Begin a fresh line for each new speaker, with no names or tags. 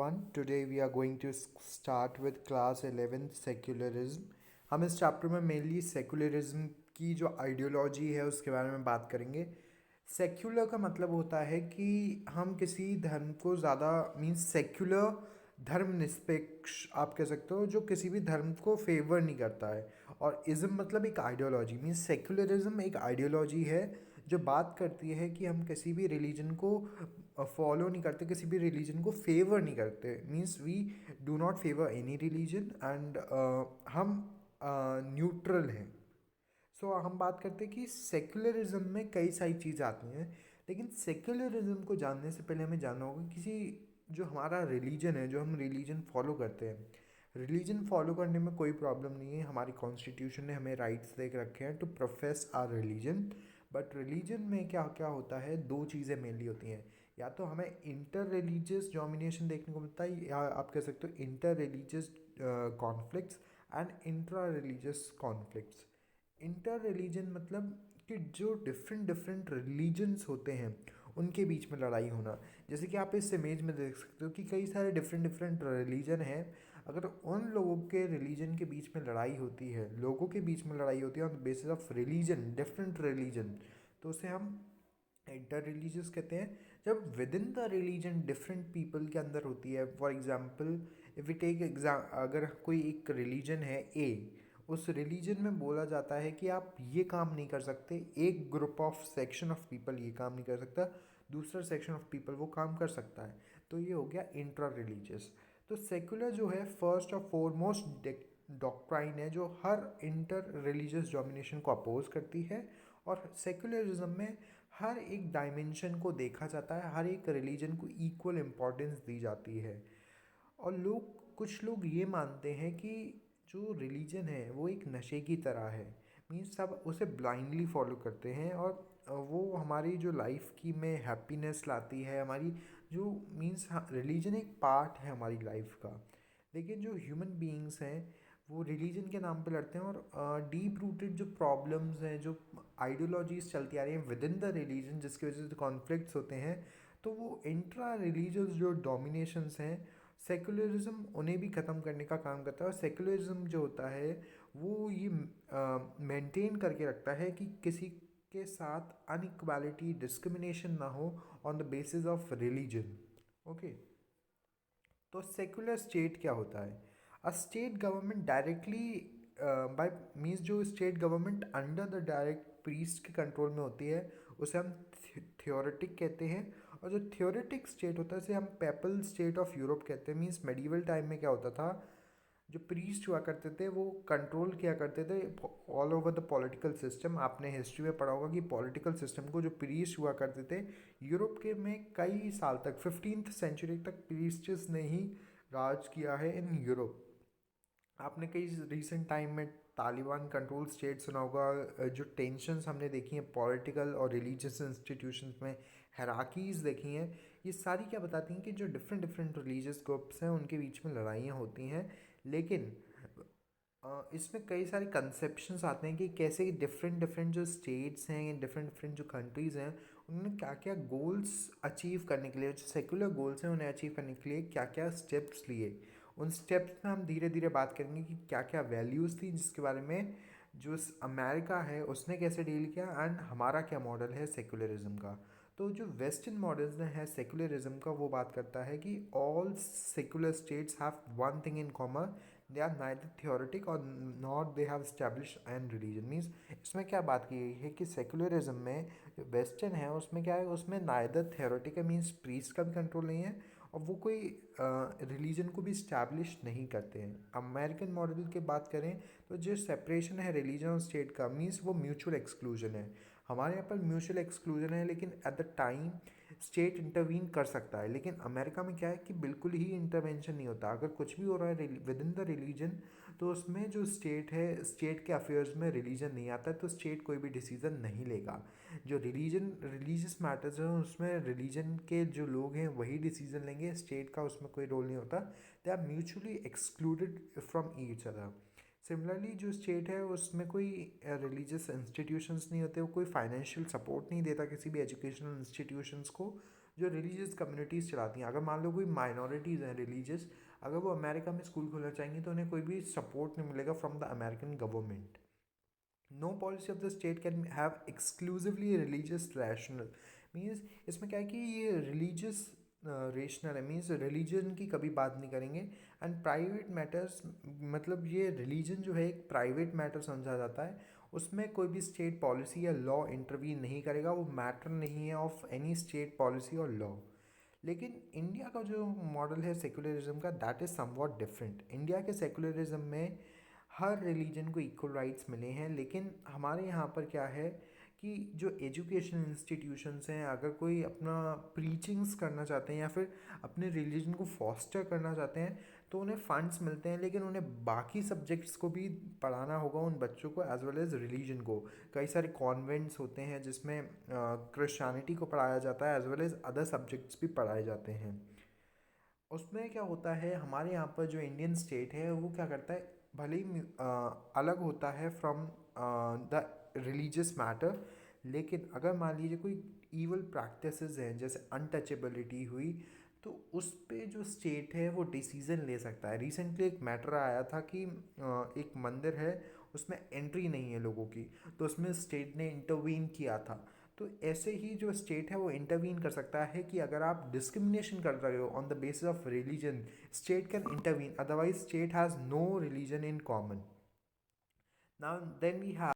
everyone. Today we are going to start with class 11 secularism. हम इस chapter में mainly secularism की जो आइडियोलॉजी है उसके बारे में बात करेंगे. सेक्युलर का मतलब होता है कि हम किसी धर्म को ज़्यादा मीन्स सेक्युलर धर्मनिरपेक्ष आप कह सकते हो जो किसी भी धर्म को फेवर नहीं करता है. और इज़म मतलब एक आइडियोलॉजी मीन्स सेक्युलरिज्म एक आइडियोलॉजी है जो बात करती है कि हम किसी भी रिलीजन को फॉलो नहीं करते, किसी भी रिलीजन को फेवर नहीं करते. Means we do not favour any religion and हम न्यूट्रल हैं. सो हम बात करते हैं कि सेक्युलरिज्म में कई सारी चीज़ आती हैं, लेकिन सेक्युलरिज्म को जानने से पहले हमें जानना होगा किसी जो हमारा रिलीजन है, जो हम रिलीजन फॉलो करते हैं. रिलीजन फॉलो करने में कोई प्रॉब्लम नहीं है. हमारी कॉन्स्टिट्यूशन ने हमें राइट्स दे के रखे हैं to profess our religion. But religion में क्या क्या होता है, दो चीज़ें मेनली होती हैं. या तो हमें इंटर रिलीजियस डोमिनेशन देखने को मिलता है, या आप कह सकते हो inter religious conflicts and intra religious conflicts. Inter religion मतलब कि जो डिफरेंट डिफरेंट रिलीजन्स होते हैं उनके बीच में लड़ाई होना. जैसे कि आप इस इमेज में देख सकते हो कि कई सारे डिफरेंट डिफरेंट रिलीजन हैं. अगर उन लोगों के रिलीजन के बीच में लड़ाई होती है, लोगों के बीच में लड़ाई होती है on the basis of religion, different religion, तो उसे हम इंटर रिलीजियस कहते हैं. जब within the religion different people के अंदर होती है, for example if we take exam, अगर कोई एक रिलीजन है ए, उस रिलीजन में बोला जाता है कि आप ये काम नहीं कर सकते, एक group of section of people ये काम नहीं कर सकता, दूसरा सेक्शन ऑफ पीपल वो काम कर सकता है. तो ये हो गया इंट्रा रिलीजियस. तो सेकुलर जो है फर्स्ट और फॉरमोस्ट डॉक्ट्राइन है जो हर इंटर रिलीजियस डोमिनेशन को अपोज करती है. और सेकुलरिज्म में हर एक डायमेंशन को देखा जाता है, हर एक रिलीजन को इक्वल इम्पोर्टेंस दी जाती है. और कुछ लोग ये मानते हैं कि जो रिलीजन है वो एक नशे की तरह है. मीन्स सब उसे ब्लाइंडली फॉलो करते हैं और वो हमारी जो लाइफ की में हैप्पीनेस लाती है, हमारी जो मीन्स रिलीजन एक पार्ट है हमारी लाइफ का. लेकिन जो ह्यूमन बीइंग्स हैं वो रिलीजन के नाम पे लड़ते हैं और डीप रूटेड जो प्रॉब्लम्स हैं, जो आइडियोलॉजीज चलती आ रही हैं विद इन द रिलीजन जिसकी वजह से कॉन्फ्लिक्ट्स होते हैं, तो वो इंट्रा रिलीजियस जो डोमिनेशंस हैं सेकुलरिज्म उन्हें भी ख़त्म करने का काम करता है. और सेकुलरिज्म जो होता है वो ये मेंटेन करके रखता है कि किसी के साथ अनइक्वालिटी डिस्क्रिमिनेशन ना हो on the basis of religion. Okay, तो सेकुलर स्टेट क्या होता है? A state government directly by means जो state government under the direct priest के कंट्रोल में होती है उसे हम थियोरेटिक कहते हैं. और जो थियोरेटिक स्टेट होता है उसे हम पेपल स्टेट ऑफ यूरोप कहते हैं. मीन्स मेडिवल टाइम में क्या होता था, जो प्रीस्ट हुआ करते थे वो कंट्रोल किया करते थे all over the political system. आपने हिस्ट्री में पढ़ा होगा कि पॉलिटिकल सिस्टम को जो प्रीस्ट हुआ करते थे यूरोप के में कई साल तक 15th सेंचुरी तक प्रीस्ट्स ने ही राज किया है इन यूरोप. आपने कई रिसेंट टाइम में तालिबान कंट्रोल स्टेट सुना होगा. जो टेंशन्स हमने देखी हैं पॉलिटिकल और रिलीजियस इंस्टीट्यूशंस में, हैराकीज़ देखी हैं, ये सारी क्या बताती हैं कि जो डिफरेंट डिफरेंट रिलीजियस ग्रुप्स हैं उनके बीच में लड़ाइयाँ होती हैं. लेकिन इसमें कई सारे कंसेप्शंस आते हैं कि कैसे डिफरेंट डिफरेंट जो स्टेट्स हैं, डिफरेंट डिफरेंट जो कंट्रीज़ हैं, उन्होंने क्या क्या गोल्स अचीव करने के लिए, जो सेकुलर गोल्स हैं उन्हें अचीव करने के लिए क्या क्या स्टेप्स लिए. उन स्टेप्स में हम धीरे धीरे बात करेंगे कि क्या क्या वैल्यूज़ थी जिसके बारे में जो अमेरिका है उसने कैसे डील किया एंड हमारा क्या मॉडल है सेकुलरिज्म का. तो जो वेस्टर्न मॉडल है सेकुलरिज्म का वो बात करता है कि all secular states have one thing in common, they are neither theoretic और not they have establish and religion. Means इसमें क्या बात की गई है कि सेकुलरिज्म में जो वेस्टर्न है उसमें क्या है, उसमें नाइदर थियोरेटिक है मीन्स प्रीस्ट का भी कंट्रोल नहीं है और वो कोई रिलीजन को भी स्टैब्लिश नहीं करते हैं. अमेरिकन मॉडल की बात करें तो जो सेपरेशन है रिलीजन और स्टेट का मीन्स वो म्यूचुअल एक्सक्लूजन है. हमारे यहाँ पर म्यूचुअल एक्सक्लूजन है लेकिन at the time state intervene कर सकता है. लेकिन अमेरिका में क्या है कि बिल्कुल ही इंटरवेंशन नहीं होता. अगर कुछ भी हो रहा है विद इन द रिलीजन तो उसमें जो स्टेट है, स्टेट के अफेयर्स में रिलीजन नहीं आता है, तो स्टेट कोई भी डिसीजन नहीं लेगा. जो रिलीजियस मैटर्स हैं उसमें रिलीजन के जो लोग हैं वही डिसीजन लेंगे, स्टेट का उसमें कोई रोल नहीं होता. They are mutually excluded from each other. Similarly जो स्टेट है उसमें कोई रिलीजियस इंस्टीट्यूशंस नहीं होते, वो कोई फाइनेंशियल सपोर्ट नहीं देता किसी भी एजुकेशनल इंस्टीट्यूशंस को. जो रिलीजियस कम्युनिटीज़ चलाती हैं। अगर मान लो कोई माइनॉरिटीज़ हैं रिलीजियस, अगर वो अमेरिका में स्कूल खोलना चाहेंगी तो उन्हें कोई भी सपोर्ट नहीं मिलेगा from the American government. No policy of the state can have exclusively religious rational, means इसमें क्या है कि ये रिलीजियस रेशनल है, मीन्स रिलीजन की कभी बात नहीं करेंगे। एंड प्राइवेट मैटर्स, मतलब ये रिलीजन जो है एक प्राइवेट मैटर समझा जाता है, उसमें कोई भी स्टेट पॉलिसी या लॉ इंटरवीन नहीं करेगा, वो मैटर नहीं है ऑफ एनी स्टेट पॉलिसी और लॉ। लेकिन इंडिया का जो मॉडल है सेकुलरिज्म का, that is somewhat different. India के सेकुलरिज्म में हर रिलीजन को इक्वल राइट्स मिले हैं, लेकिन हमारे यहाँ पर क्या है कि जो एजुकेशन इंस्टीट्यूशंस हैं, अगर कोई अपना प्रीचिंग्स करना चाहते हैं या फिर अपने रिलीजन को फॉस्टर करना चाहते हैं तो उन्हें फंड्स मिलते हैं, लेकिन उन्हें बाकी सब्जेक्ट्स को भी पढ़ाना होगा उन बच्चों को एज वेल एज रिलीजन को। कई सारे कॉन्वेंट्स होते हैं जिसमें क्रिश्चियनिटी को पढ़ाया जाता है as well as other subjects भी पढ़ाए जाते हैं। उसमें क्या होता है, हमारे यहाँ पर जो इंडियन स्टेट है वो क्या करता है, भले ही अलग होता है फ्रॉम द रिलीजियस मैटर, लेकिन अगर मान लीजिए कोई ईवल प्रैक्टिसेस हैं जैसे अनटचेबिलिटी हुई, तो उस पे जो स्टेट है वो डिसीज़न ले सकता है। रिसेंटली एक मैटर आया था कि एक मंदिर है, उसमें एंट्री नहीं है लोगों की, तो उसमें स्टेट ने इंटरवीन किया था। तो ऐसे ही जो स्टेट है वो इंटरवीन कर सकता है कि अगर आप डिस्क्रिमिनेशन कर रहे हो on the basis of religion, state can intervene, otherwise state has no religion in common. Now then we have